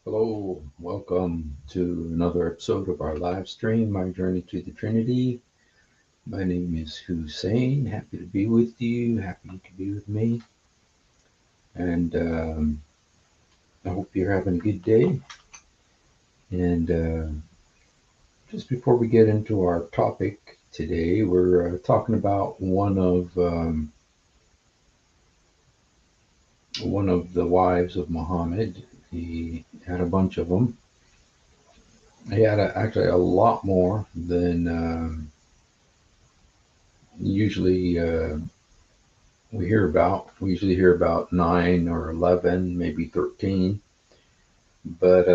Hello, welcome to another episode of our live stream, My Journey to the Trinity. My name is Hussein. Happy to be with you. Happy you can be with me. And I hope you're having a good day. And just before we get into our topic today, we're talking about one of the wives of Muhammad. He had a bunch of them. He had actually a lot more than usually we hear about. We usually hear about 9 or 11, maybe 13. But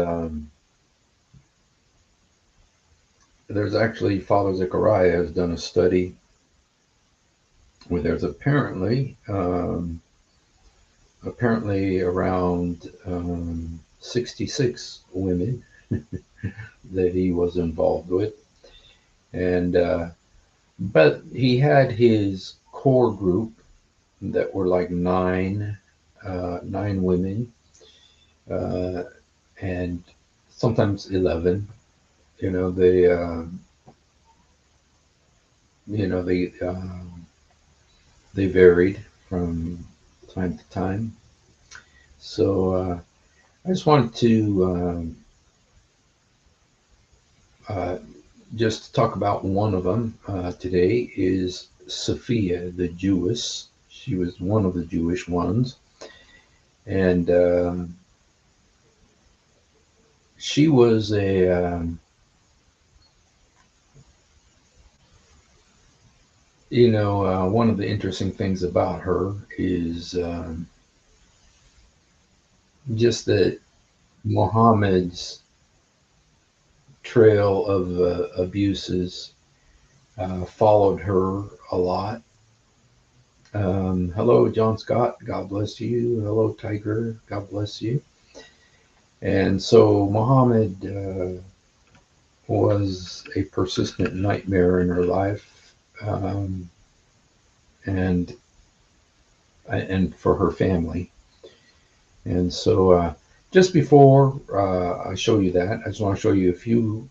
there's actually Father Zechariah has done a study where there's apparently around 66 women that he was involved with, and but he had his core group that were like nine women, uh, and sometimes 11. You know, you know they they varied from time to time. So I just wanted to uh, just talk about one of them today. Is Saffiyeh the Jewess. She was one of the Jewish ones, and she was one of the interesting things about her is just that Muhammad's trail of abuses followed her a lot. Hello, John Scott. God bless you. Hello, Tiger. God bless you. And so Muhammad was a persistent nightmare in her life, and and for her family. And so, just before I show you that, I just want to show you a few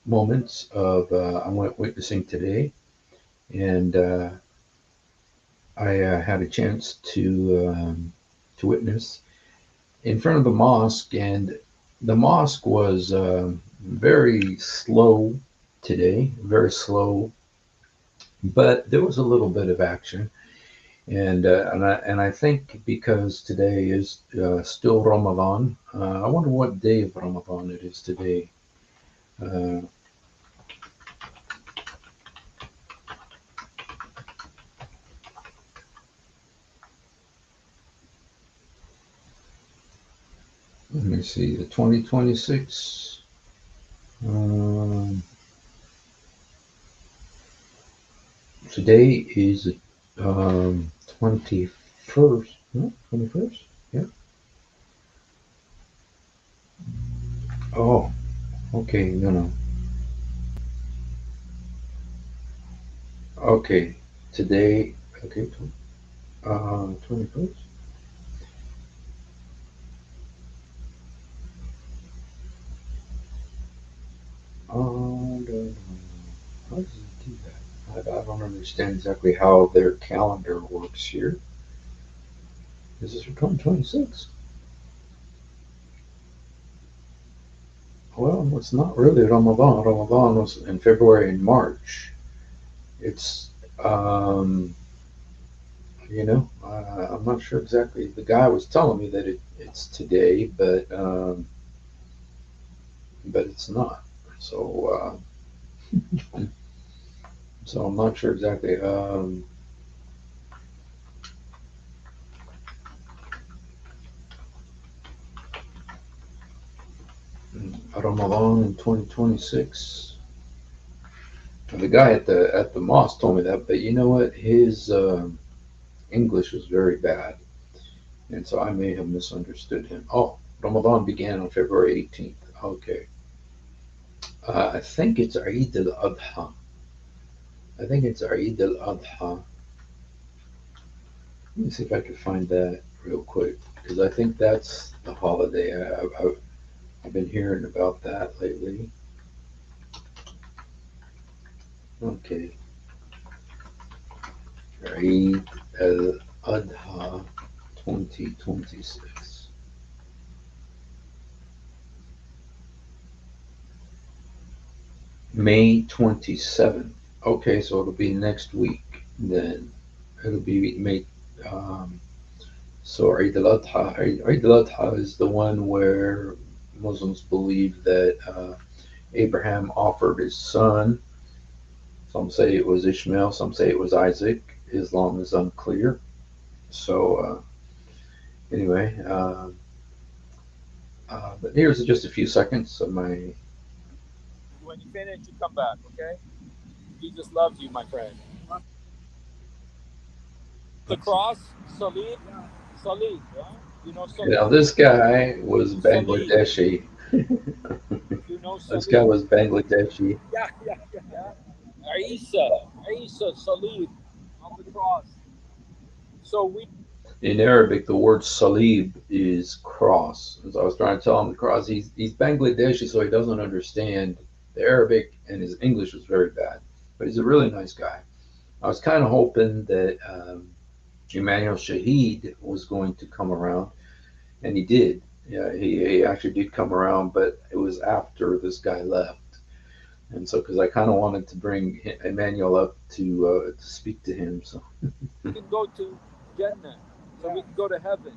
moments of I'm witnessing today, and I had a chance to witness in front of the mosque, and the mosque was very slow today, very slow, but there was a little bit of action, and I think because today is still Ramadan, I wonder what day of Ramadan it is today. Uh, Let me see, the 2026. Um, Today is 21st. No, 21st? Yeah. Oh, okay. No, no. Okay. Today, okay, 21st. How does it do that? I don't understand exactly how their calendar works here. Is this for 2026? Well, it's not really Ramadan. Ramadan was in February and March. It's, um, I'm not sure exactly. The guy was telling me that it's today, but it's not. So, so I'm not sure exactly. Ramadan in 2026. The guy at the mosque told me that, but you know what? His English was very bad, and so I may have misunderstood him. Oh, Ramadan began on February 18th. Okay. I think it's Eid al-Adha. I think it's Eid al-Adha. Let me see if I can find that real quick. because I think that's the holiday. I've been hearing about that lately. Okay, Eid al-Adha 2026. May 27th. Okay, so it'll be next week then. It'll be May. Um, so Eid al-Adha. Eid al-Adha is the one where Muslims believe that Abraham offered his son. Some say it was Ishmael, some say it was Isaac. Islam is unclear. So anyway, but here's just a few seconds of my. When you finish, you come back, okay? Jesus loves you, my friend. The cross, Salib, Salib, yeah? You know Now Salib? this guy was Salib. Bangladeshi. You know This guy Salib? was Bangladeshi. Yeah? Isa, Salib on the cross. So we In Arabic, the word salib is cross. As I was trying to tell him, the cross. He's Bangladeshi, so he doesn't understand the Arabic, and his English was very bad. But he's a really nice guy. I was kind of hoping that Emmanuel Shahid was going to come around, and he did. Yeah, he actually did come around, but it was after this guy left. And so, because I kind of wanted to bring Emmanuel up to speak to him, so can go to Jannah. So we can go to heaven.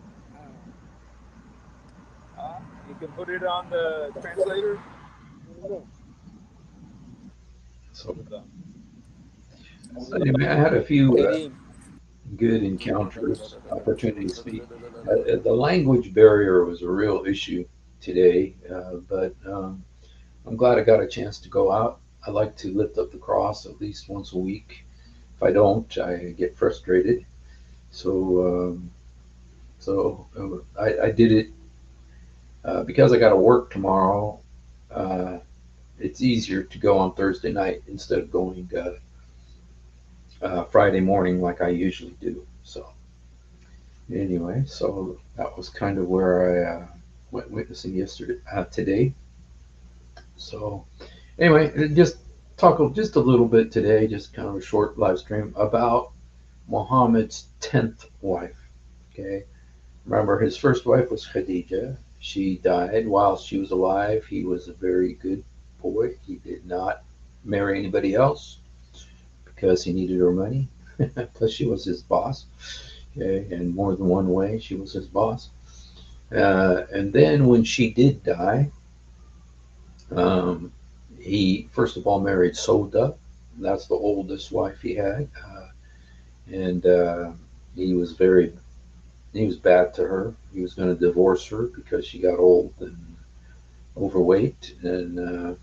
You can put it on the translator. so anyway, I had a few Kareem. good encounters, opportunities to speak. The language barrier was a real issue today, but I'm glad I got a chance to go out. I like to lift up the cross at least once a week. If I don't, I get frustrated. So, I did it because I got to work tomorrow. Uh, it's easier to go on Thursday night instead of going Friday morning like I usually do. So anyway, so that was kind of where I went witnessing yesterday, today. So anyway, just talk just a little bit today, just kind of a short live stream about Muhammad's 10th wife. Okay, remember his first wife was Khadija. She died while she was alive. He was a very good boy. He did not marry anybody else because he needed her money. Plus, she was his boss. Okay, in more than one way, she was his boss. And then when she did die, um, he first of all married Soda. That's the oldest wife he had, and he was very he was bad to her. He was going to divorce her because she got old and overweight, and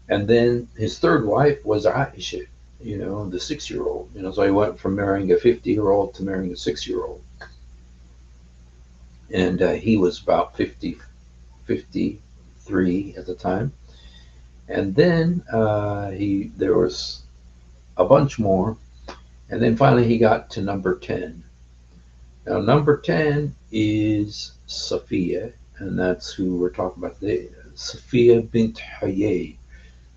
then his third wife was Aisha. The 6 year old. So he went from marrying a 50-year-old to marrying a 6 year old, and he was about 50, 53 at the time. And then there was a bunch more, and then finally he got to number 10. Now number 10 is Safiya, and that's who we're talking about today. Safiya bint Huyay.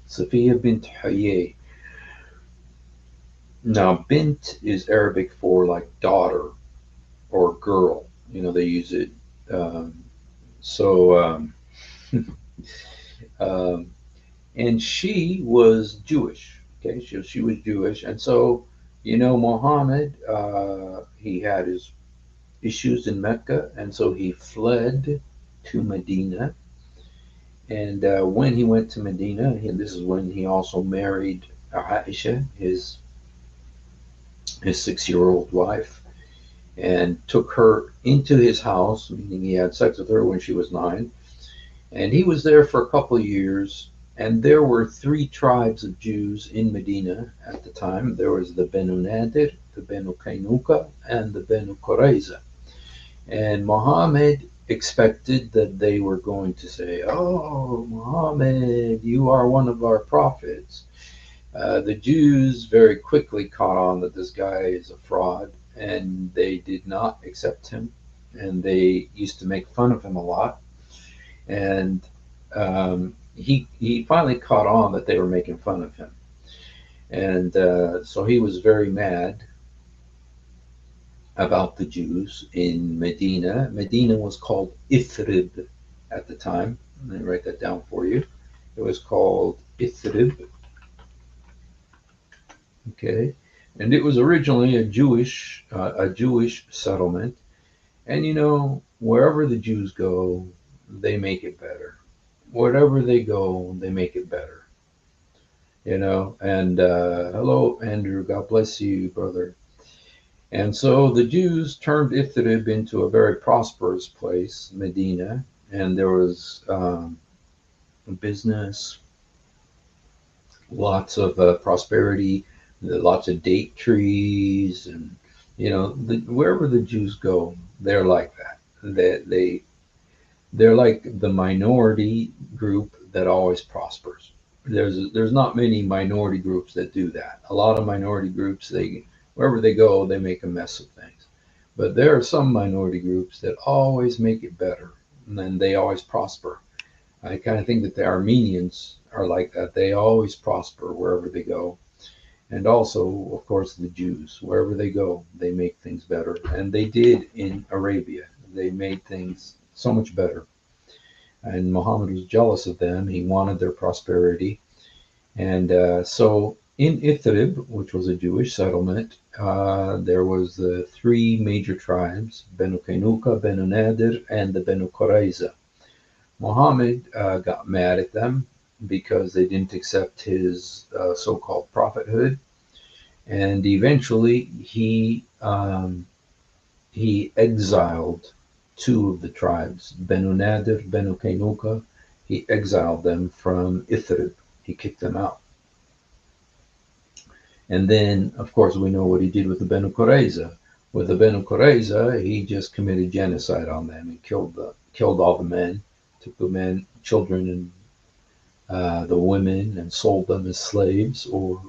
Safiya bint Huyay. Now bint is Arabic for like daughter or girl. They use it. Um, so um, and she was Jewish. Okay, she was Jewish, and so Muhammad, he had his issues in Mecca, and so he fled to Medina. And when he went to Medina, this is when he also married Aisha, his 6 year old wife, and took her into his house, meaning he had sex with her when she was 9. And he was there for a couple of years. And there were three tribes of Jews in Medina at the time. There was the Benu Nadir, the Benu Kainuka, and the Benu Qurayza. And Muhammad expected that they were going to say, "Oh, Muhammad, you are one of our prophets." The Jews very quickly caught on that this guy is a fraud, and they did not accept him. and they used to make fun of him a lot. And he finally caught on that they were making fun of him, and so he was very mad about the Jews in Medina. Medina was called Ithrib at the time. Let me write that down for you. It was called Ithrib, okay, and it was originally a Jewish settlement. And wherever the Jews go, they make it better. Wherever they go, they make it better. And hello, Andrew. God bless you, brother. And so the Jews turned Ithrib into a very prosperous place, Medina, and there was business, lots of prosperity, lots of date trees, and wherever the Jews go, they're like that. They're like the minority group that always prospers. There's not many minority groups that do that. A lot of minority groups, they wherever they go, they make a mess of things. But there are some minority groups that always make it better, and then they always prosper. I kind of think that the Armenians are like that. They always prosper wherever they go. And also, of course, the Jews, wherever they go, they make things better. And they did in Arabia. They made things so much better. And Muhammad was jealous of them. He wanted their prosperity. And so in Ithrib, which was a Jewish settlement, there was the three major tribes, Benu Kainuka, Benu Nadir, and the Benu Qurayza. Muhammad got mad at them because they didn't accept his so-called prophethood, and eventually he exiled two of the tribes, Benu Nadir, Benu Kainuka. He exiled them from Ithrib. He kicked them out. And then, of course, we know what he did with the Benu Qurayza. With the Benu Qurayza, he just committed genocide on them and killed all the men, took the men, children, and the women, and sold them as slaves or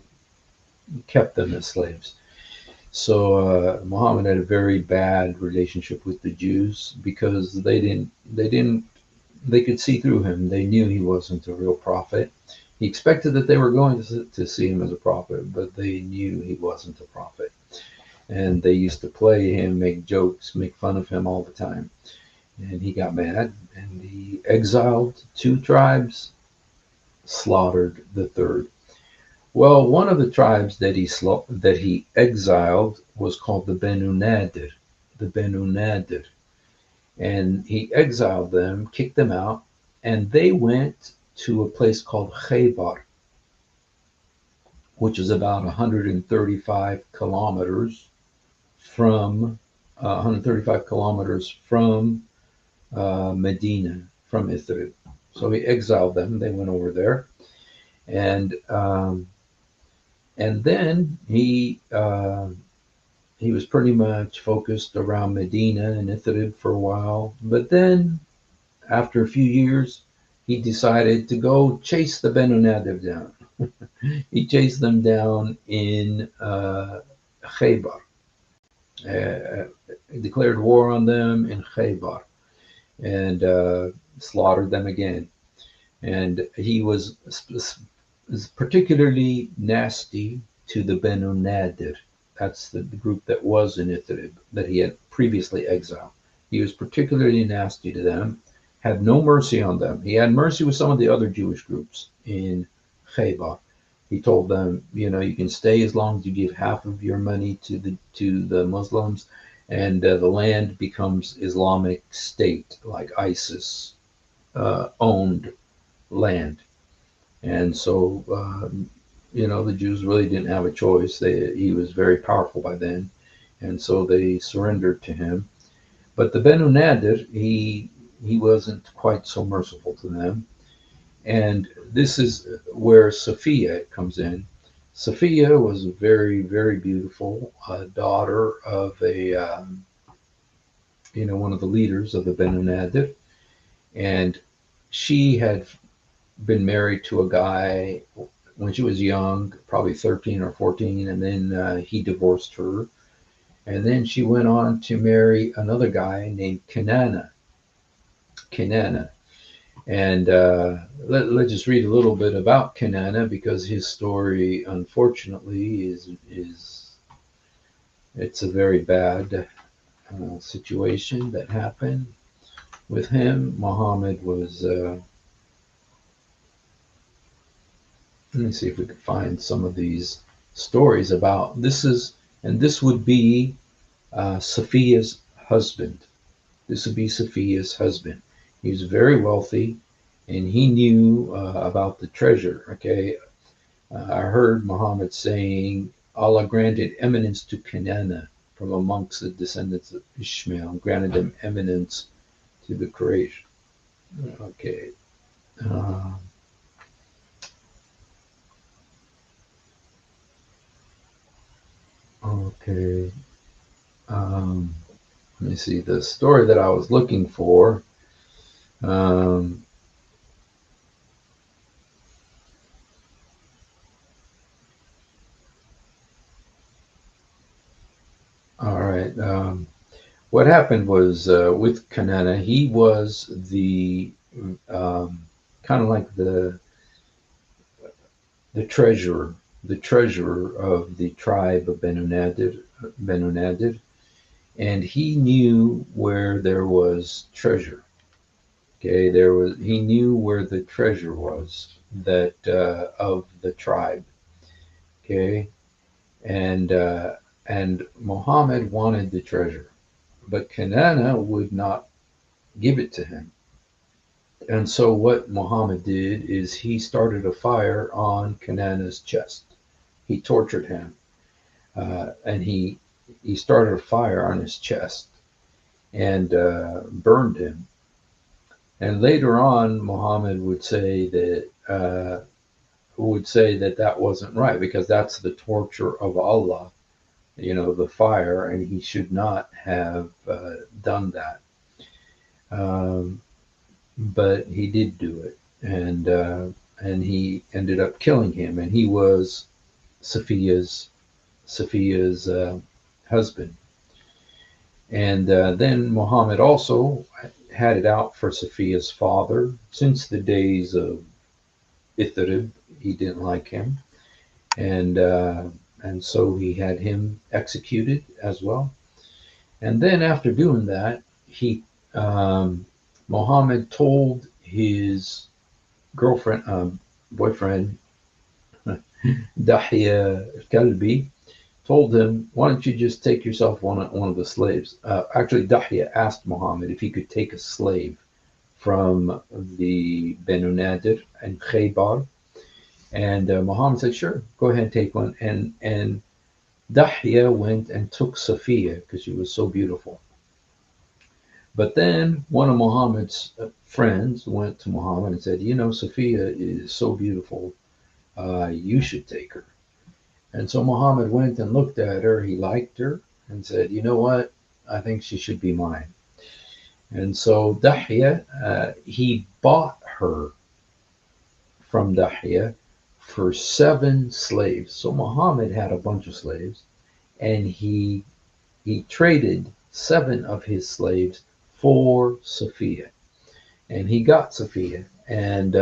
kept them as slaves. So Muhammad had a very bad relationship with the Jews because they could see through him. They knew he wasn't a real prophet. He expected that they were going to see him as a prophet, but they knew he wasn't a prophet. And they used to play him, make jokes, make fun of him all the time. And he got mad and he exiled two tribes, slaughtered the third. Well, one of the tribes that he exiled was called the Benu Nadir, the Benu Nadir, and he exiled them, kicked them out, and they went to a place called Khaybar, which is about 135 kilometers from 135 kilometers from Medina, from Ithrib. So he exiled them. They went over there, and then he was pretty much focused around Medina and Ithrib for a while. But then, after a few years, he decided to go chase the Benu Nadir down. He chased them down in Khaybar. Declared war on them in Khaybar and slaughtered them again. And he was particularly nasty to the Benu Nadir. That's the group that was in Ithrib that he had previously exiled. He was particularly nasty to them, had no mercy on them. He had mercy with some of the other Jewish groups in Khaybar. He told them, you can stay as long as you give half of your money to the Muslims, and the land becomes Islamic State, like ISIS owned land. And so, the Jews really didn't have a choice. He was very powerful by then, and so they surrendered to him. But the Benu Nadir, he wasn't quite so merciful to them. And this is where Saffiyeh comes in. Saffiyeh was a very, very beautiful daughter of one of the leaders of the Benu Nadir. And she had been married to a guy when she was young, probably 13 or 14, and then he divorced her. And then she went on to marry another guy named Kenana. And let's just read a little bit about Kenana because his story, unfortunately, is it's a very bad situation that happened with him. Muhammad was. Let me see if we can find some of these stories about this is, and this would be Safiya's husband. This would be Safiya's husband. He was very wealthy, and he knew about the treasure. Okay, I heard Muhammad saying, Allah granted eminence to Kanana from amongst the descendants of Ishmael, granted them eminence to the Quraysh. Okay. Uh, okay. Um, Let me see. The story that I was looking for. Um, all right. What happened was with Kanana, he was the um, kind of like the treasurer, the treasurer of the tribe of Benu Nadir, and he knew where there was treasure. Okay, he knew where the treasure was that of the tribe. Okay, and uh, and Muhammad wanted the treasure, but Kanana would not give it to him. And so what Muhammad did is he started a fire on Kanana's chest. He tortured him, and he started a fire on his chest and burned him. And later on, Muhammad would say that that wasn't right because that's the torture of Allah, the fire, and he should not have done that. Um, but he did do it, and he ended up killing him, and he was Safiya's husband. And then Muhammad also had it out for Safiya's father since the days of Ithrib. He didn't like him, and uh, and so he had him executed as well. And then after doing that, he Muhammad told his girlfriend, boyfriend, Dahya Kalbi, told him, "Why don't you just take yourself one of the slaves?" Actually, Dahya asked Muhammad if he could take a slave from the Benu Nadir and Khaybar, and Muhammad said, "Sure, go ahead and take one." And Dahya went and took Safiya because she was so beautiful. But then one of Muhammad's friends went to Muhammad and said, Safiya is so beautiful. You should take her. And so Muhammad went and looked at her. He liked her and said, you know what? I think she should be mine. And so Dahya, he bought her from Dahya for 7 slaves. So Muhammad had a bunch of slaves, and he traded 7 of his slaves for Safiya, and he got Safiya, and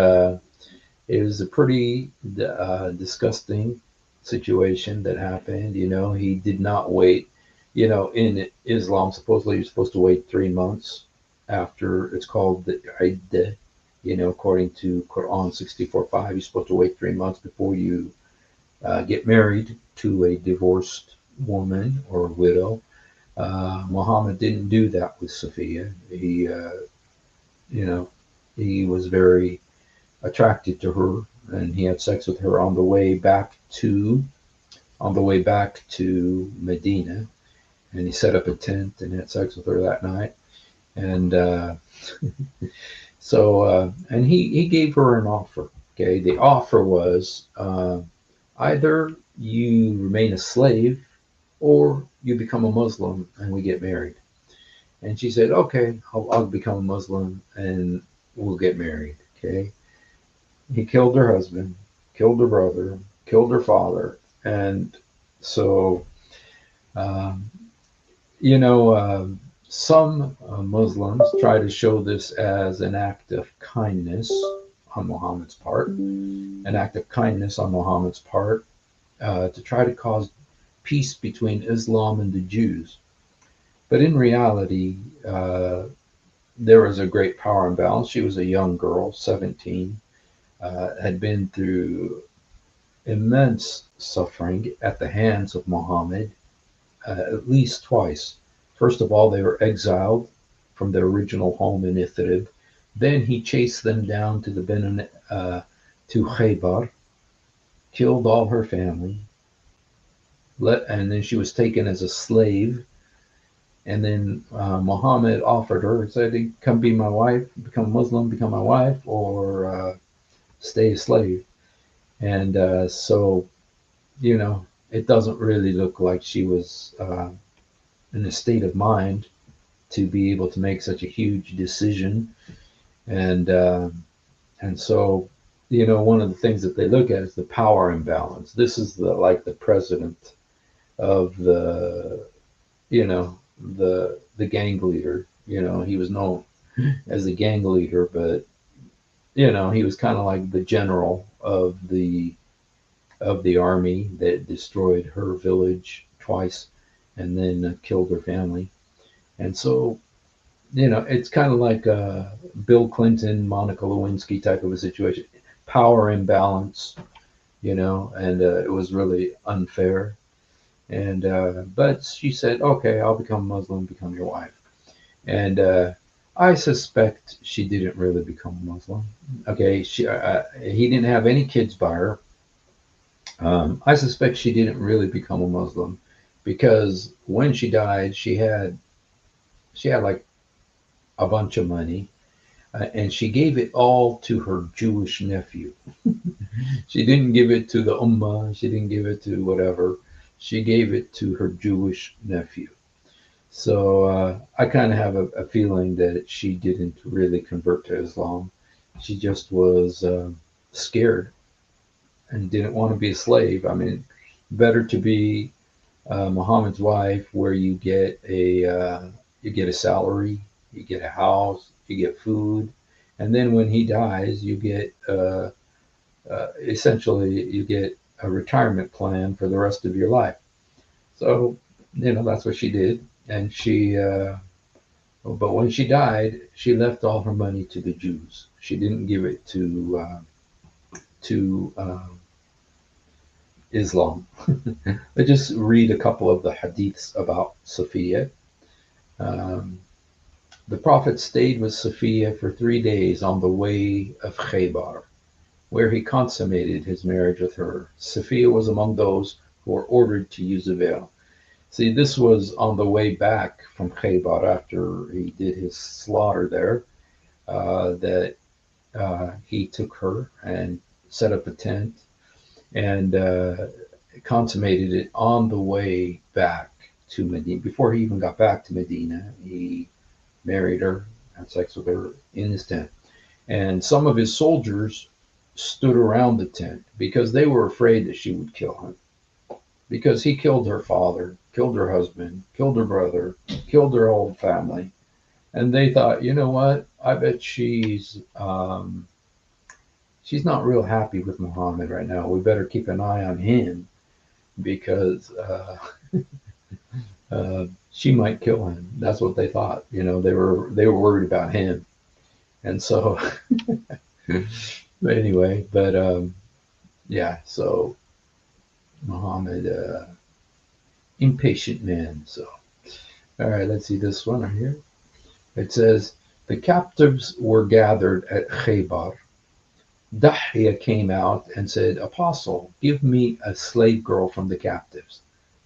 it was a pretty disgusting situation that happened. He did not wait. In Islam, supposedly you're supposed to wait 3 months after it's called the Iddah. According to Quran 64:5, you're supposed to wait 3 months before you get married to a divorced woman or widow. Muhammad didn't do that with Safiya. You know, he was very attracted to her, and he had sex with her on the way back to Medina, and he set up a tent and had sex with her that night. And and he gave her an offer. Okay, the offer was either you remain a slave or you become a Muslim and we get married. And she said, okay, I'll become a Muslim and we'll get married. Okay. He killed her husband, killed her brother, killed her father. And so um, you know, some Muslims try to show this as an act of kindness on Muhammad's part, an act of kindness on Muhammad's part to try to cause peace between Islam and the Jews. But in reality, there was a great power imbalance. She was a young girl, 17, had been through immense suffering at the hands of Muhammad at least twice. First of all, they were exiled from their original home in Ithrib. Then he chased them down to the to Khaybar, killed all her family, and then she was taken as a slave. And then Muhammad offered her, said, "Come be my wife, become Muslim, become my wife, or stay a slave." And so, it doesn't really look like she was in a state of mind to be able to make such a huge decision. And and so, one of the things that they look at is the power imbalance. This is the president of the gang leader. He was known as the gang leader, but he was kind of like the general of the army that destroyed her village twice and then killed her family. And so, it's kind of like a Bill Clinton, Monica Lewinsky type of a situation. Power imbalance, and it was really unfair. And but she said, "Okay, I'll become Muslim, become your wife." And I suspect she didn't really become a Muslim. Okay, he didn't have any kids by her. I suspect she didn't really become a Muslim because when she died, she had like a bunch of money, and she gave it all to her Jewish nephew. She didn't give it to the Ummah. She didn't give it to whatever. She gave it to her Jewish nephew. So I kind of have a feeling that she didn't really convert to Islam. She just was scared and didn't want to be a slave. I mean, better to be Muhammad's wife, where you get a salary, you get a house, you get food, and then when he dies, you get essentially you get a retirement plan for the rest of your life. So that's what she did, and but when she died, she left all her money to the Jews. She didn't give it to Islam. Let's just read a couple of the hadiths about Safiya. Um, the Prophet stayed with Safiya for 3 days on the way of Khaybar, where he consummated his marriage with her. Safiya was among those who were ordered to use a veil. See, this was on the way back from Khaybar after he did his slaughter there, that he took her and set up a tent and consummated it on the way back to Medina. Before he even got back to Medina, he married her, had sex with her in his tent. And some of his soldiers stood around the tent because they were afraid that she would kill him. Because he killed her father, killed her husband, killed her brother, killed her whole family. And they thought, you know what? I bet she's not real happy with Muhammad right now. We better keep an eye on him because she might kill him. That's what they thought. They were worried about him, and so but anyway, but yeah. So Muhammad, impatient man. So all right, let's see this one right here. It says the captives were gathered at Khaybar. Dahya came out and said, "Apostle, give me a slave girl from the captives."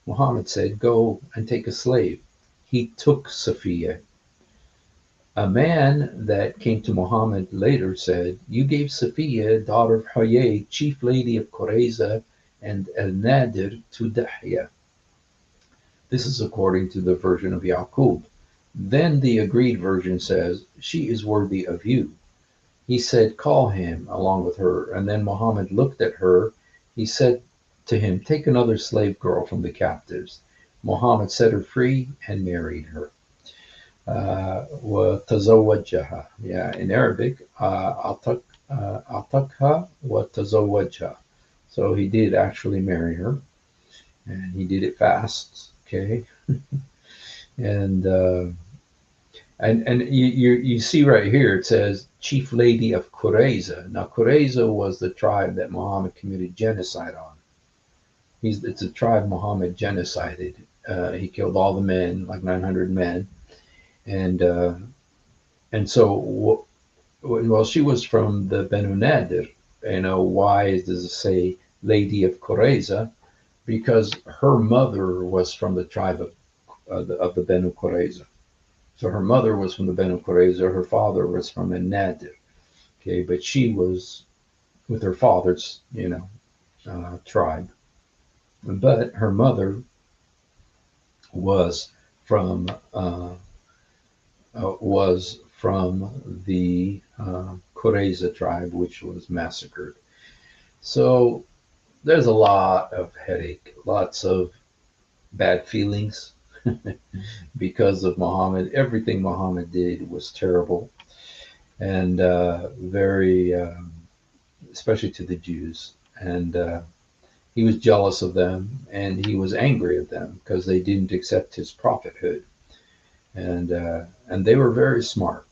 Muhammad said, "Go and take a slave." He took Safiya. A man that came to Muhammad later said, "You gave Safiya, daughter of Huyay, chief lady of Qurayza, and al-Nadir to Dahya." This is according to the version of Yaqub. Then the agreed version says, "She is worthy of you." He said, "Call him along with her." And then Muhammad looked at her. He said to him, "Take another slave girl from the captives." Muhammad set her free and married her. وتزوجها. Yeah, in Arabic, أعتقها وتزوجها. So he did actually marry her, and he did it fast. Okay, and you see right here it says chief lady of Qurayza. Now Qurayza was the tribe that Muhammad committed genocide on. It's a tribe Muhammad genocided. He killed all the men, like 900 men, and uh, and so well, she was from the Banu Nadir. Why does it say Lady of Qurayza? Because her mother was from the tribe of the Banu Qurayza. So her mother was from the Banu Qurayza. Her father was from the Nadir. Okay, but she was with her father's, tribe. But her mother was from uh, the Qurayza tribe, which was massacred. So there's a lot of headache, lots of bad feelings because of Muhammad. Everything Muhammad did was terrible and very, especially to the Jews. And he was jealous of them and he was angry at them because they didn't accept his prophethood. And they were very smart.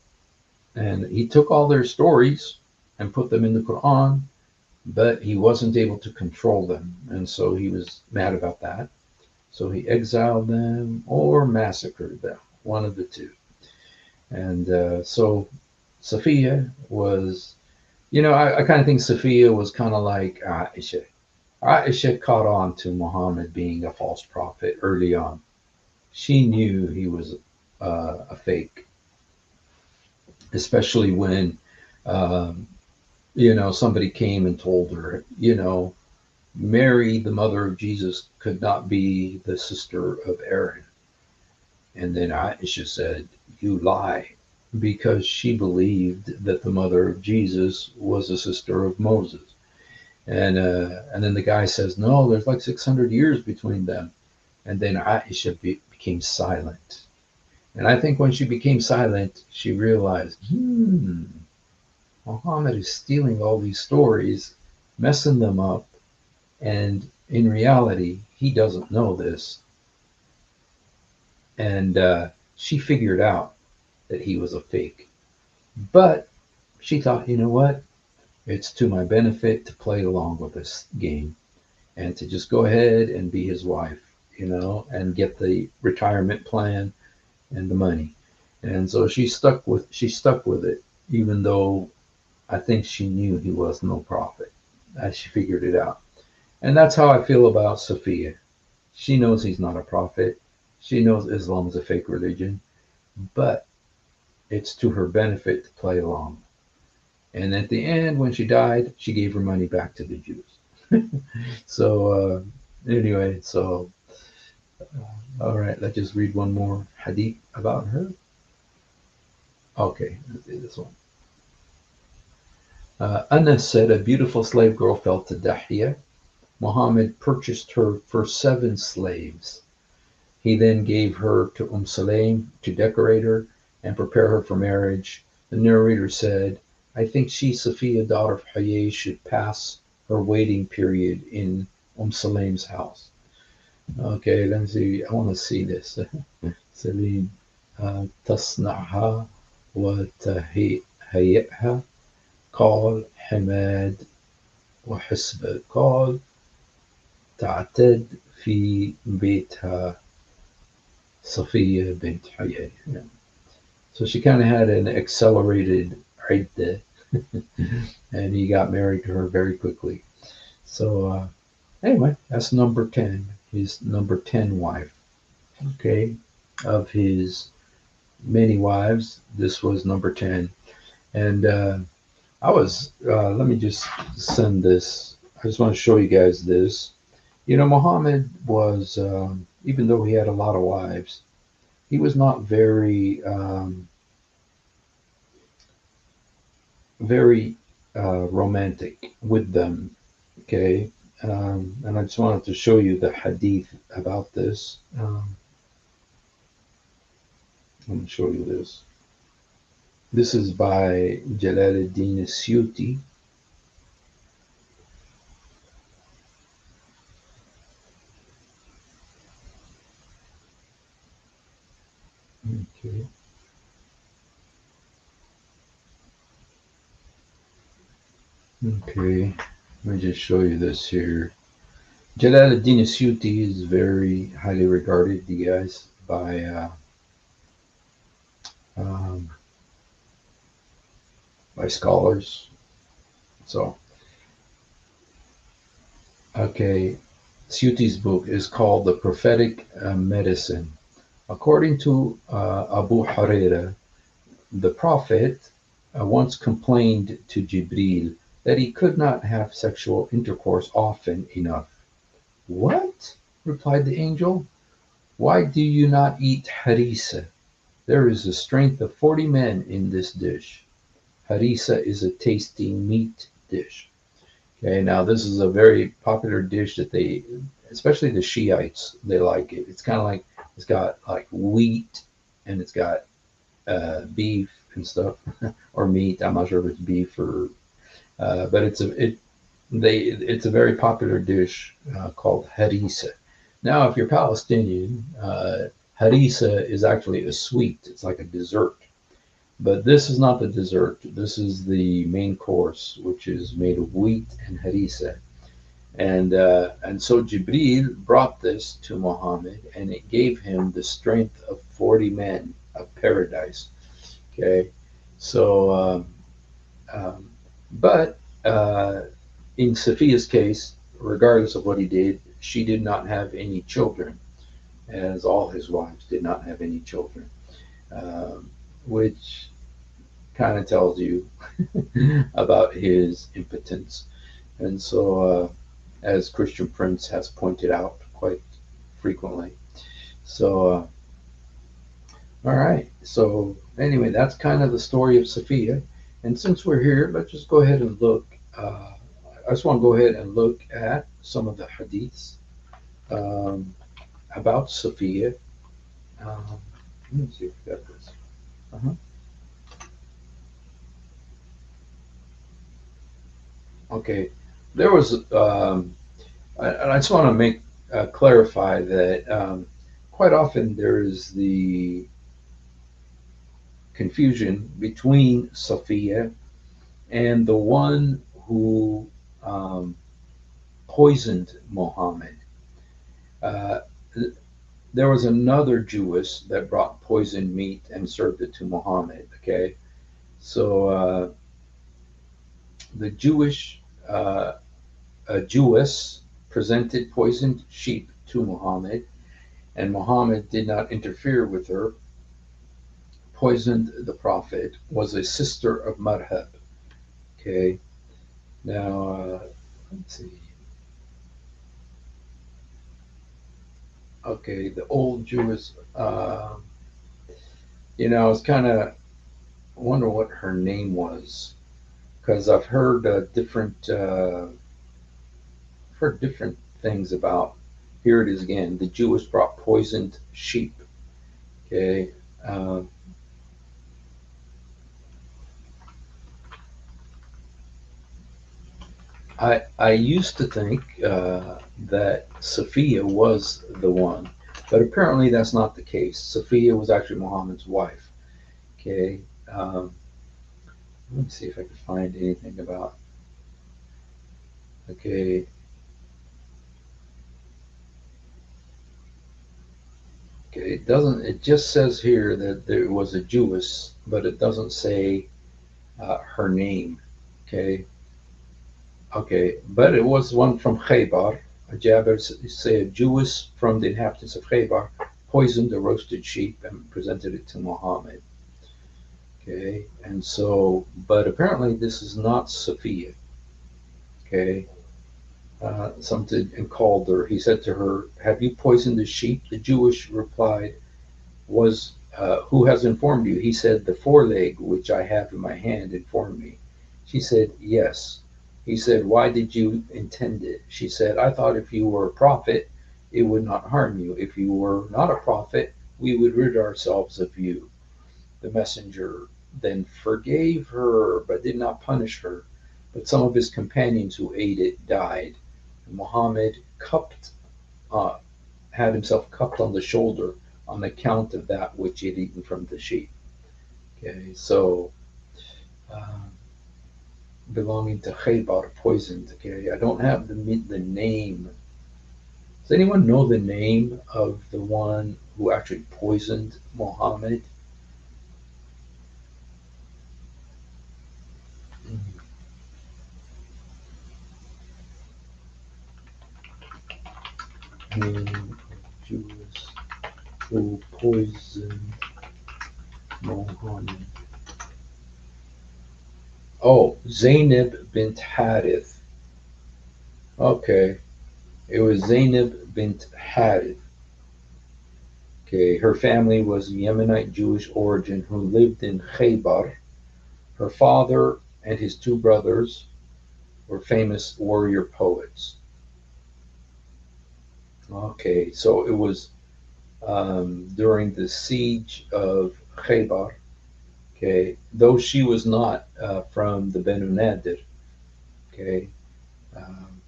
And he took all their stories and put them in the Quran, but he wasn't able to control them. And so he was mad about that. So he exiled them or massacred them, one of the two. And so Safiya was, I kind of think Safiya was kind of like Aisha. Aisha caught on to Muhammad being a false prophet early on. She knew he was a fake, especially when, um, somebody came and told her, Mary, the mother of Jesus, could not be the sister of Aaron. And then Aisha said, "You lie," because she believed that the mother of Jesus was a sister of Moses. And then the guy says, "No, there's like 600 years between them." And then Aisha became silent. And I think when she became silent, she realized, Muhammad is stealing all these stories, messing them up, and in reality, he doesn't know this. And she figured out that he was a fake. But she thought, you know what? It's to my benefit to play along with this game and to just go ahead and be his wife, and get the retirement plan and the money. And so she stuck with it, even though I think she knew he was no prophet. As she figured it out. And that's how I feel about Safiya. She knows he's not a prophet. She knows Islam is a fake religion, but it's to her benefit to play along. And at the end, when she died, she gave her money back to the Jews. So, anyway, all right, let's just read one more hadith about her. Okay, let's do this one. Anas said a beautiful slave girl fell to Dahiyah. Muhammad purchased her for 7 slaves. He then gave her to Sulaim to decorate her and prepare her for marriage. The narrator said, I think she, Safiya, daughter of Huyay, should pass her waiting period in Sulaim's house. Okay, let me see. I want to see this. Salim, تصنعها وتهيئها قال حماد وحسبة قال تعتد في بيتها Safiya bint Huyay. Yeah. So she kind of had an accelerated iddah, and he got married to her very quickly. So anyway, that's number 10. His number 10 wife. Okay, of his many wives, this was number 10. And let me just send this. I just want to show you guys this. Muhammad was, even though he had a lot of wives, he was not very romantic with them. Okay, And I just wanted to show you the hadith about this. Let me show you this. This is by Jalaluddin Suyuti. Okay. Okay. Let me just show you this here. Jalaluddin Suyuti is very highly regarded, you guys, um, by scholars. So, okay, Suyuti's book is called The Prophetic Medicine. According to Abu Huraira, the Prophet once complained to Jibril that he could not have sexual intercourse often enough. What? Replied the angel. Why do you not eat harissa? There is the strength of 40 men in this dish. Harissa is a tasty meat dish. Okay, now this is a very popular dish that they, especially the Shiites, they like it. It's kind of like, it's got like wheat and it's got beef and stuff, or meat. I'm not sure if it's beef or, but it's a very popular dish called harissa. Now, if you're Palestinian, harissa is actually a sweet. It's like a dessert. But this is not the dessert. This is the main course, which is made of wheat and harissa. And so Jibril brought this to Muhammad, and it gave him the strength of 40 men of paradise. Okay, so um, but in Safiya's case, regardless of what he did, she did not have any children, as all his wives did not have any children, which kind of tells you about his impotence. And so, as Christian Prince has pointed out quite frequently. So, all right. So, anyway, that's kind of the story of Safiya. And since we're here, let's just go ahead and look. I just want to go ahead and look at some of the hadiths um, about Safiya. Let me see if we got this. Uh-huh. Okay. There was, I just want to make clarify that quite often there is the confusion between Safiya and the one who um, poisoned Muhammad. Uh, there was another Jewess that brought poisoned meat and served it to Muhammad. Okay, so the Jewish Jewess presented poisoned sheep to Muhammad, and Muhammad did not interfere with her. Poisoned the Prophet, was a sister of Marhab. Okay, now let's see. Okay, the old Jewish, it's kind of wonder what her name was because I've heard different things about. Here it is again. The Jewish brought poisoned sheep. Okay, uh, I used to think that Safiya was the one, but apparently that's not the case. Safiya was actually Muhammad's wife. Okay, let me see if I can find anything about. Okay, okay, it doesn't. It just says here that there was a Jewess, but it doesn't say her name. Okay, okay, but it was one from Khaybar. Jabir say a Jewess from the inhabitants of Khaybar poisoned a roasted sheep and presented it to Muhammad. Okay, and so, but apparently this is not Safiya. Okay, something and called her. He said to her, "Have you poisoned the sheep?" The Jewish replied, "Was who has informed you?" He said, "The foreleg which I have in my hand informed me." She said, "Yes." He said, "Why did you intend it?" She said, "I thought if you were a prophet, it would not harm you. If you were not a prophet, we would rid ourselves of you." The messenger then forgave her, but did not punish her. But some of his companions who ate it died. Muhammad uh, had himself cupped on the shoulder on account of that which he had eaten from the sheep. Okay, so uh, belonging to Khaybar, poisoned. Okay, I don't have the name. Does anyone know the name of the one who actually poisoned Muhammad? Name of Jewess who poisoned Muhammad. Oh, Zainab bint Harith. Okay, it was Zainab bint Harith. Okay, her family was Yemenite Jewish origin who lived in Khaybar. Her father and his two brothers were famous warrior poets. Okay, so it was during the siege of Khaybar. Okay, though she was not from the Banu Nadir. Okay, um,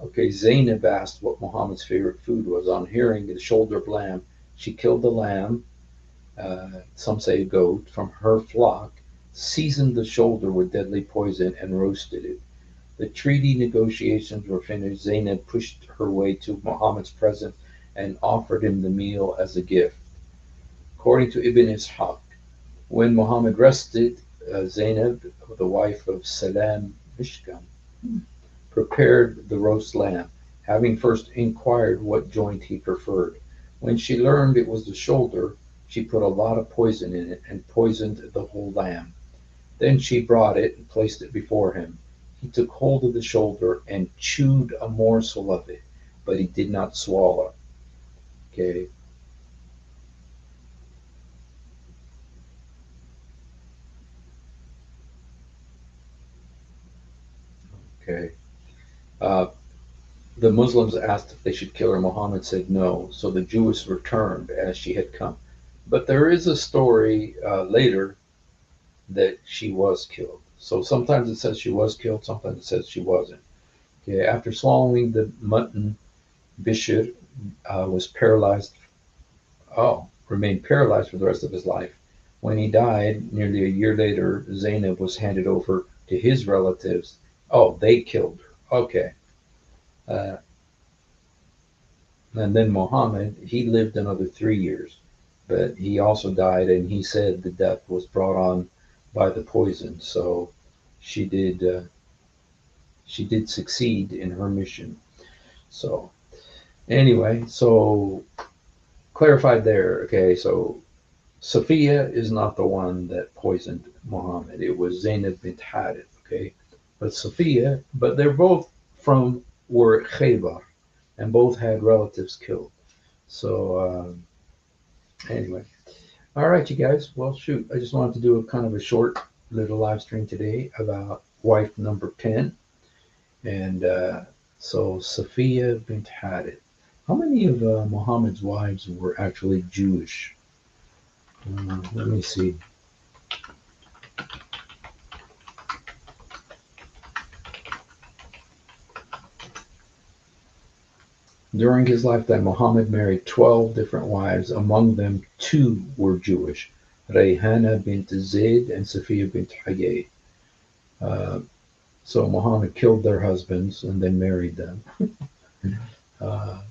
okay. Zainab asked what Muhammad's favorite food was. On hearing the shoulder of lamb, she killed the lamb. Some say a goat from her flock, seasoned the shoulder with deadly poison, and roasted it. The treaty negotiations were finished. Zainab pushed her way to Muhammad's presence and offered him the meal as a gift. According to Ibn Ishaq, when Muhammad rested, Zainab, the wife of Salam Mishkam, prepared the roast lamb, having first inquired what joint he preferred. When she learned it was the shoulder, she put a lot of poison in it and poisoned the whole lamb. Then she brought it and placed it before him. He took hold of the shoulder and chewed a morsel of it, but he did not swallow. Okay, okay. Uh, the Muslims asked if they should kill her. Muhammad said no, so the Jewess returned as she had come. But there is a story later that she was killed. So sometimes it says she was killed, sometimes it says she wasn't. Okay, after swallowing the mutton, Bishr was paralyzed. Oh, remained paralyzed for the rest of his life. When he died, nearly a year later, Zainab was handed over to his relatives. Oh, they killed her. Okay. Uh, and then Muhammad, he lived another 3 years, but he also died, and he said the death was brought on by the poison. So she did. She did succeed in her mission. So anyway, so clarified there. Okay, so Safiya is not the one that poisoned Muhammad. It was Zainab bint Harith. Okay, but Safiya, but they're both from were Khaybar, and both had relatives killed. So anyway, all right, you guys. Well, shoot, I just wanted to do a kind of a short little live stream today about wife number 10. And so Safiya bint Hadid. How many of Muhammad's wives were actually Jewish? Let me see. During his lifetime, Muhammad married 12 different wives. Among them, two were Jewish, Rayhana bint Zayd and Safiya bint Hayy. Uh, so Muhammad killed their husbands and then married them. Uh,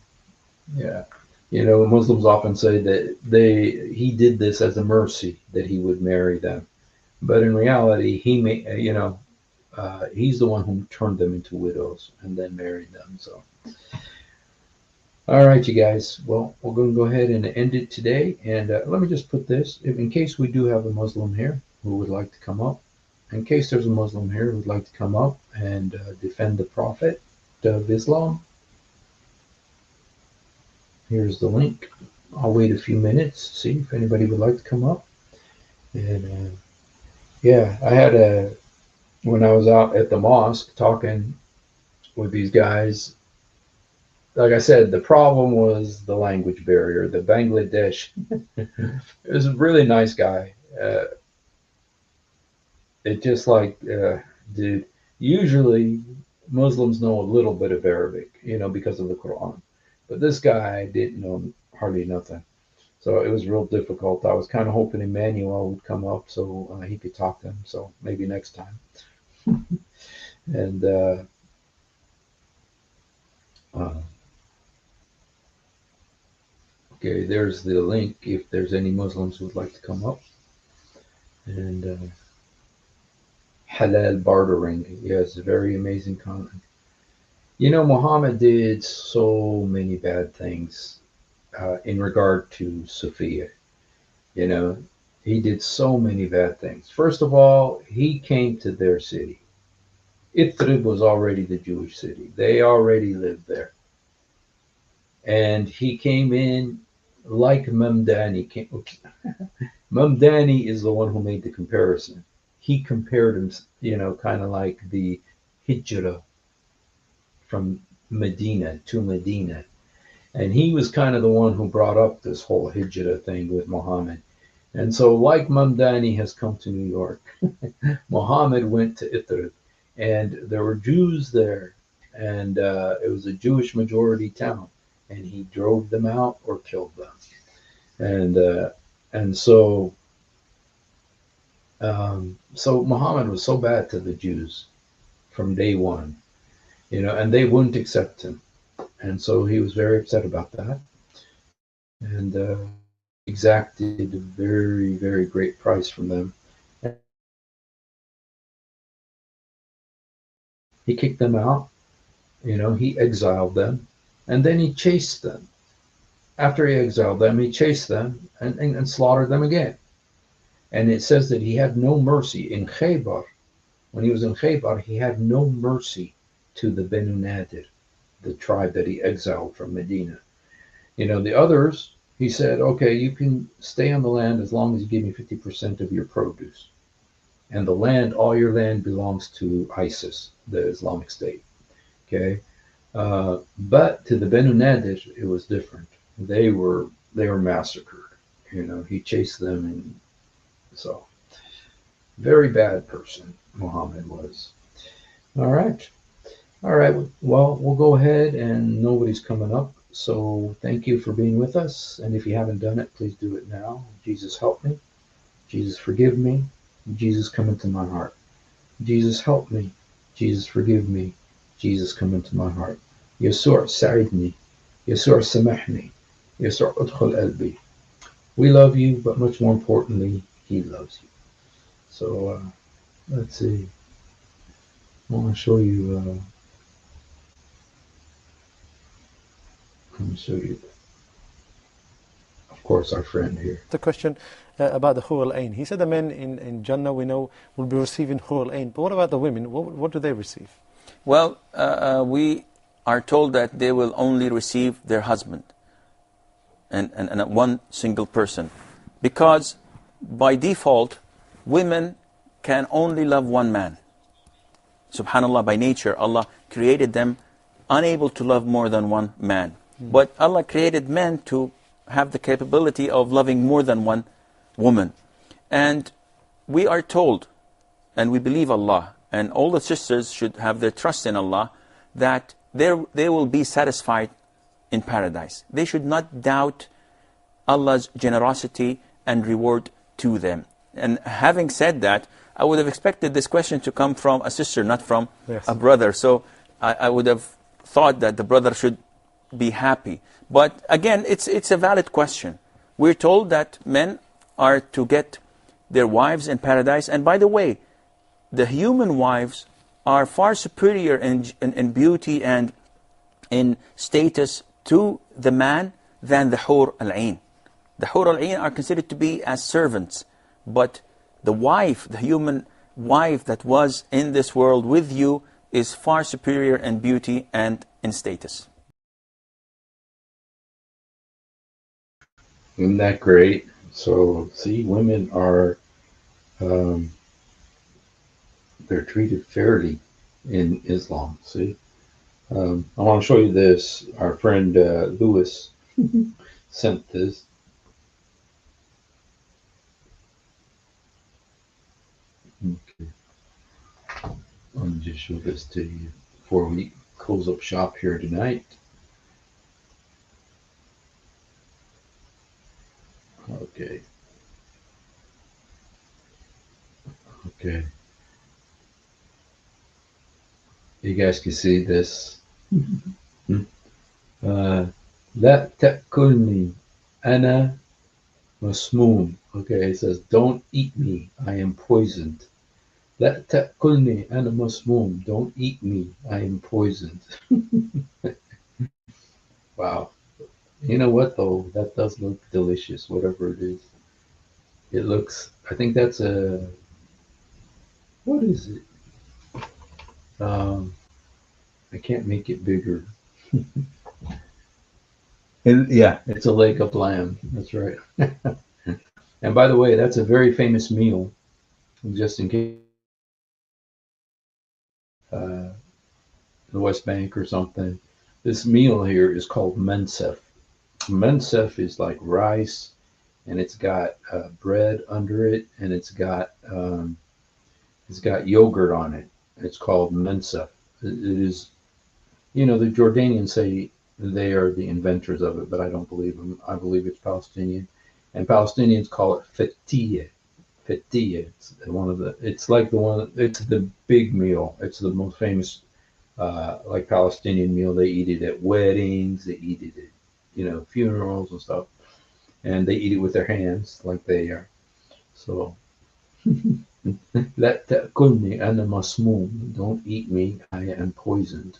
yeah. You know, Muslims often say that he did this as a mercy that he would marry them. But in reality, he may, he's the one who turned them into widows and then married them. So, all right, you guys. Well, we're going to go ahead and end it today. And let me just put this, in case we do have a Muslim here who would like to come up, in case there's a Muslim here who would like to come up and defend the Prophet of Islam, here's the link. I'll wait a few minutes, see if anybody would like to come up. And yeah, I had a when I was out at the mosque talking with these guys. Like I said, the problem was the language barrier. The Bangladesh, it was a really nice guy. It just like, dude, usually Muslims know a little bit of Arabic, because of the Quran. But this guy didn't know hardly nothing. So it was real difficult. I was kind of hoping Emmanuel would come up so he could talk to him. So maybe next time. And uh, okay, there's the link if there's any Muslims who would like to come up. And halal bartering. Yes, very amazing comment. Muhammad did so many bad things in regard to Saffiyeh. You know, he did so many bad things. First of all, he came to their city. Ithrib was already the Jewish city. They already lived there. And he came in like Mamdani came. Oops. Mamdani is the one who made the comparison. He compared him, kind of like the Hijrah from Medina to Medina. And he was kind of the one who brought up this whole Hijrah thing with Muhammad. And so, like Mamdani has come to New York, Muhammad went to Ithrib, and there were Jews there, and it was a Jewish majority town, and he drove them out or killed them. And so Muhammad was so bad to the Jews from day one, and they wouldn't accept him. And so he was very upset about that. And exacted a very, very great price from them. He kicked them out, he exiled them, and then he chased them. After he exiled them, he chased them and slaughtered them again. And it says that he had no mercy in Khaybar. When he was in Khaybar, he had no mercy to the Banu Nadir, the tribe that he exiled from Medina. The others, he said, okay, you can stay on the land as long as you give me 50% of your produce. And the land, all your land belongs to ISIS, the Islamic State. Okay. But to the Banu Nadir, it was different. They were massacred. He chased them, and so very bad person Muhammad was. All right. All right. Well, we'll go ahead, and nobody's coming up. So thank you for being with us. And if you haven't done it, please do it now. Jesus, help me. Jesus, forgive me. Jesus, come into my heart. Jesus, help me. Jesus, forgive me. Jesus, come into my heart. يسوع ساعدني. يسوع سامحني. يسوع ادخل قلبي. We love you, but much more importantly, he loves you. So let's see. I want to show you. Let me show you. Of course, our friend here. The question about the Hur al-Ain. He said the men in Jannah, we know, will be receiving Hur al-Ain. But what about the women? What do they receive? Well, we are told that they will only receive their husband and one single person. Because by default, women can only love one man. Subhanallah, by nature, Allah created them unable to love more than one man. But Allah created men to have the capability of loving more than one woman. And we are told, and we believe Allah, and all the sisters should have their trust in Allah, that they will be satisfied in paradise. They should not doubt Allah's generosity and reward to them. And having said that, I would have expected this question to come from a sister, not from a brother. So I would have thought that the brother should be happy. But again, it's a valid question. We're told that men are to get their wives in paradise. And by the way, the human wives are far superior in beauty and in status to the man than the Hur al-Ain. The Hur al-Ain are considered to be as servants. But the wife, the human wife that was in this world with you, is far superior in beauty and in status. Isn't that great? So, see, women are um, they're treated fairly in Islam. See, I want to show you this. Our friend Lewis sent this. Okay, let me just show this to you before we close up shop here tonight. Okay, okay. You guys can see this. لا تأكلني أنا مسموم. Okay, it says, don't eat me, I am poisoned. لا تأكلني أنا مسموم. Don't eat me, I am poisoned. Wow. You know what though? That does look delicious, whatever it is. It looks, I think that's a, what is it? Um, I can't make it bigger. Yeah, it's a leg of lamb. That's right. And by the way, that's a very famous meal, just in case the West Bank or something. This meal here is called mensef. Mensef is like rice, and it's got bread under it, and it's got yogurt on it. It's called mensef. It is, you know, the Jordanians say they are the inventors of it, but I don't believe them. I believe it's Palestinian, and Palestinians call it fetiyeh. Fetiyeh. It's one of the. It's like the one. It's the big meal. It's the most famous, like Palestinian meal. They eat it at weddings. They eat it at, you know, funerals and stuff, and they eat it with their hands, like they are. So, لا تأكلني أنا مسموم. Don't eat me, I am poisoned.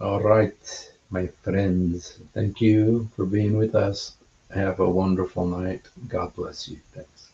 All right, my friends. Thank you for being with us. Have a wonderful night. God bless you. Thanks.